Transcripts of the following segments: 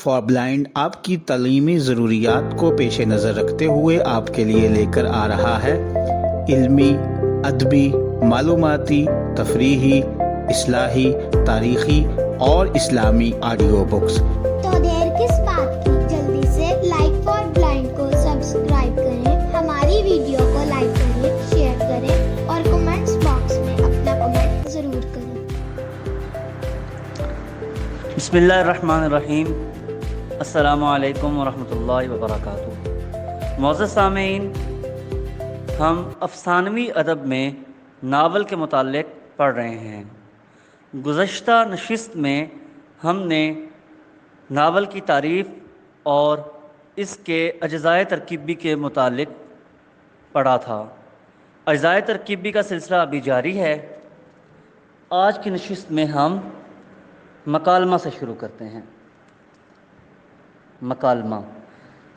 For blind आपकी तालीमी ज़रूरियात को पेश नज़र रखते हुए आपके लिए लेकर आ रहा है इल्मी, अदबी, मालूमाती, तफरीही, इस्लाही, तारीख़ी और इस्लामी ऑडियो बुक्स। तो देर किस बात की, जल्दी से लाइक फॉर ब्लाइंड को सब्सक्राइब करें, हमारी वीडियो को लाइक करें, शेयर करें और कमेंट्स बॉक्स में अपना कमेंट ज़रूर करें। बिस्मिल्लाहिर्रहमानिर्रहीम। अस्सलामु अलैकुम वरहमतुल्लाहि वबरकातुहू। मुअज़्ज़ज़ सामीईन, हम अफ़सानवी अदब में नावल के मुताल्लिक़ पढ़ रहे हैं। गुज़श्ता नशिस्त में हमने नावल की तारीफ़ और इसके अज्ज़ाए तरकीबी के मुताल्लिक़ पढ़ा था। अज्ज़ाए तरकीबी का सिलसिला अभी जारी है। आज की नशिस्त में हम मकालमा से शुरू करते हैं। मकालमा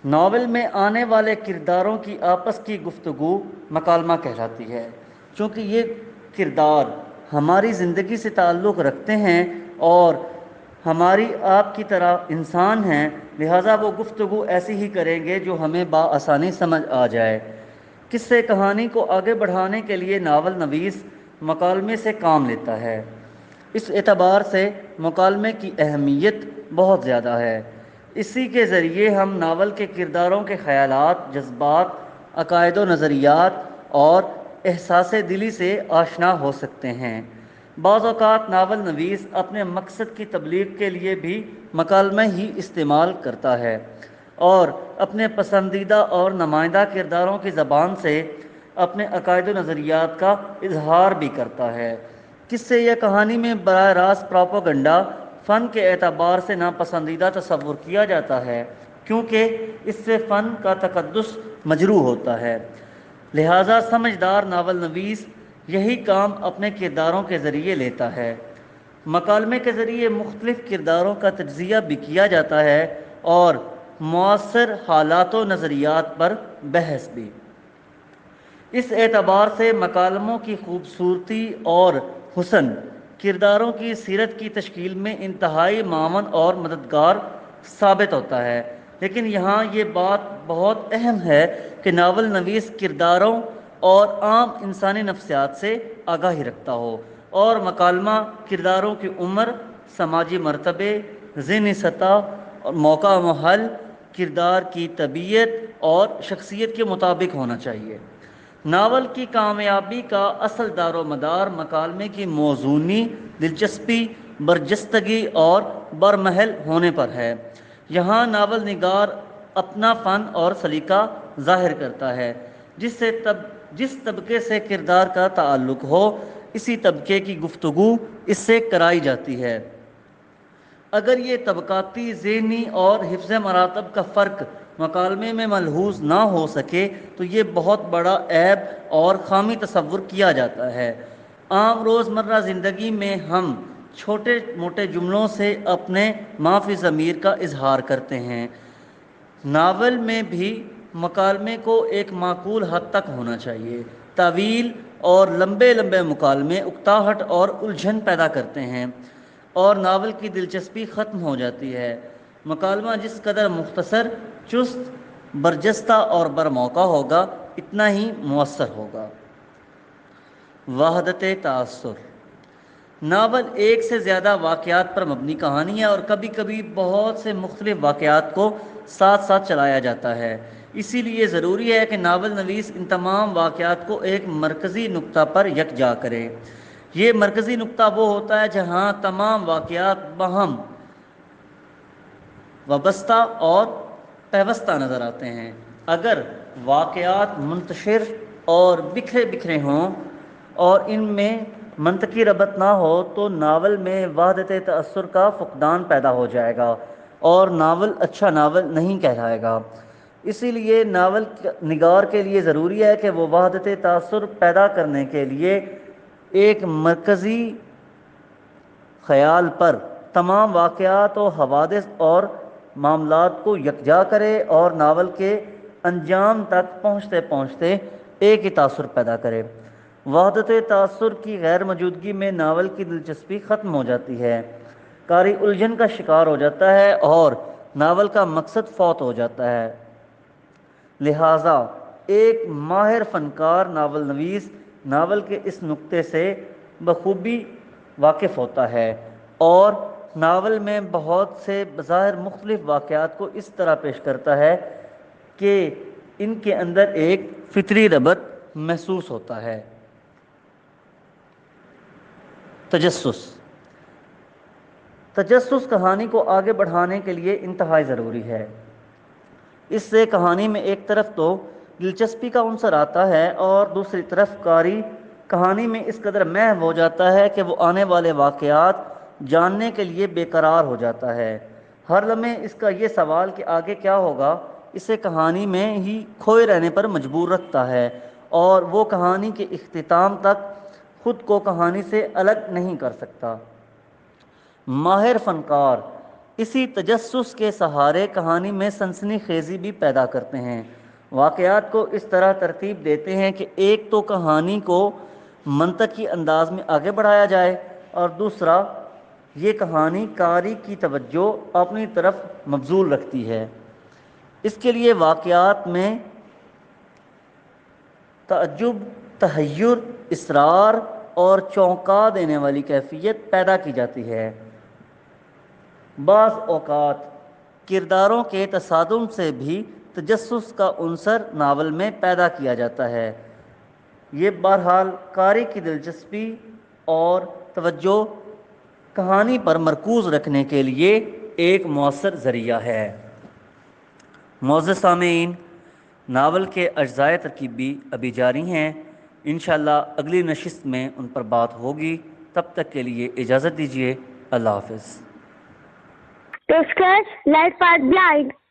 नावल में आने वाले किरदारों की आपस की गुफ्तगू मकालमा कहलाती है। चूँकि ये किरदार हमारी ज़िंदगी से ताल्लुक़ रखते हैं और हमारी आपकी तरह इंसान हैं, लिहाजा वो गुफ्तगू ऐसी ही करेंगे जो हमें बाआसानी समझ आ जाए। किस्से कहानी को आगे बढ़ाने के लिए नावल नवीस मकालमे से काम लेता है। इस एतबार से मुकालमे की अहमियत बहुत ज़्यादा है। इसी के ज़रिए हम नावल के किरदारों के ख़यालात, जज्बात, अक़ायद व नज़रियात और एहसास दिली से आशना हो सकते हैं। बाज़ औक़ात नावल नवीस अपने मकसद की तबलीग के लिए भी मकालमा ही इस्तेमाल करता है और अपने पसंदीदा और नुमाइंदा किरदारों की ज़बान से अपने अक़ायद व नज़रियात का इजहार भी करता है। किससे या कहानी में बराह रास्त प्रोपेगेंडा फ़न के एतबार से नापसंदीदा तसव्वुर किया जाता है, क्योंकि इससे फ़न का तक़द्दुस मजरूह होता है। लिहाजा समझदार नावल नवीस यही काम अपने किरदारों के ज़रिए लेता है। मकालमे के ज़रिए मुख्तलिफ़ किरदारों का तज्ज़िया भी किया जाता है और मुअस्सर हालात व नज़रियात पर बहस भी। इस एतबार से मकालमों की खूबसूरती और हुस्न किरदारों की सीरत की तश्कील में इंतहाई मावन और मददगार साबित होता है। लेकिन यहाँ ये बात बहुत अहम है कि नावल नवीस किरदारों और आम इंसानी नफ्सियात से आगाही रखता हो और मकालमा किरदारों की उम्र, समाजी मर्तबे, ज़हनी सतह और मौका महल, किरदार की तबीयत और शख्सियत के मुताबिक होना चाहिए। नावल की कामयाबी का असल दारो मदार मकालमे की मौज़ूनी, दिलचस्पी, बरजस्तगी और बरमहल होने पर है। यहाँ नावल निगार अपना फ़न और सलीका ज़ाहिर करता है। जिस तबके से किरदार का ताल्लुक़ हो, इसी तबके की गुफ्तगू इससे कराई जाती है। अगर ये तबकाती, ज़हनी और हिफ्ज़ मरातब का फ़र्क मकालमे में मलहूज़ ना हो सके तो ये बहुत बड़ा ऐब और ख़ामी तसव्वुर किया जाता है। आम रोज़मर्रा ज़िंदगी में हम छोटे मोटे जुमलों से अपने माफ़ी ज़मीर का इजहार करते हैं। नावल में भी मकालमे को एक माकूल हद तक होना चाहिए। तवील और लंबे लंबे मुकालमे उकताहट और उलझन पैदा करते हैं और नावल की दिलचस्पी ख़त्म हो जाती है। मकालमा जिस कदर मुख्तसर, चुस्त, बरजस्ता और बरमौका होगा, इतना ही मुअस्सर होगा। वहदत तासुर नावल एक से ज़्यादा वाक़यात पर मबनी कहानी है और कभी कभी बहुत से मुख्तलिफ़ वाक़यात को साथ साथ चलाया जाता है। इसीलिए ज़रूरी है कि नावल नवीस इन तमाम वाक़यात को एक मरकज़ी नुक्ता पर यकजा करे। ये मरकज़ी नुक्ता वो होता है जहाँ तमाम वाक़यात बहम वबस्ता और पैवस्ता नज़र आते हैं। अगर वाक़यात मुंतशिर और बिखरे बिखरे हों और इनमें मंतकी रबत ना हो तो नावल में वहदत तअस्सुर का फुक़दान पैदा हो जाएगा और नावल अच्छा नावल नहीं कहलाएगा। इसीलिए नावल निगार के लिए ज़रूरी है कि वो वहदत तअस्सुर पैदा करने के लिए एक मरकज़ी ख़याल पर तमाम वाक़यात और हवादिस और मामलात को यकजा करे और नावल के अंजाम तक पहुँचते पहुँचते एक ही तासुर पैदा करे। वहदत तासुर की गैर मौजूदगी में नावल की दिलचस्पी ख़त्म हो जाती है। कारी उलझन का शिकार हो जाता है और ناول کا مقصد فوت ہو جاتا ہے۔ لہٰذا ایک ماہر فنکار ناول نویس ناول کے اس نقطے سے بخوبی واقف ہوتا ہے اور ناول میں بہت سے بظاہر مختلف واقعات کو اس طرح پیش کرتا ہے کہ ان کے اندر ایک فطری ربط محسوس ہوتا ہے۔ تجسس کہانی کو آگے بڑھانے کے لیے انتہائی ضروری ہے۔ اس سے کہانی میں ایک طرف تو دلچسپی کا عنصر آتا ہے اور دوسری طرف قاری کہانی میں اس قدر محو ہو جاتا ہے کہ وہ آنے والے واقعات جاننے کے لیے بے قرار ہو جاتا ہے۔ ہر لمحے اس کا یہ سوال کہ آگے کیا ہوگا اسے کہانی میں ہی کھوئے رہنے پر مجبور رکھتا ہے اور وہ کہانی کے اختتام تک خود کو کہانی سے الگ نہیں کر سکتا۔ ماہر فنکار اسی تجسس کے سہارے کہانی میں سنسنی خیزی بھی پیدا کرتے ہیں، واقعات کو اس طرح ترتیب دیتے ہیں کہ ایک تو کہانی کو منطقی انداز میں آگے بڑھایا جائے اور دوسرا یہ کہانی قاری کی توجہ اپنی طرف مبذول رکھتی ہے۔ اس کے لیے واقعات میں تعجب، تحیر، اصرار اور چونکا دینے والی کیفیت پیدا کی جاتی ہے۔ بعض اوقات کرداروں کے تصادم سے بھی تجسس کا عنصر ناول میں پیدا کیا جاتا ہے۔ یہ بہرحال قاری کی دلچسپی اور توجہ کہانی پر مرکوز رکھنے کے لیے ایک مؤثر ذریعہ ہے۔ معزز سامعین، ناول کے اجزاء ترکیبی ابھی جاری ہیں، انشاءاللہ اگلی نشست میں ان پر بات ہوگی۔ تب تک کے لیے اجازت دیجیے، اللہ حافظ۔ Discuss Life at Blind.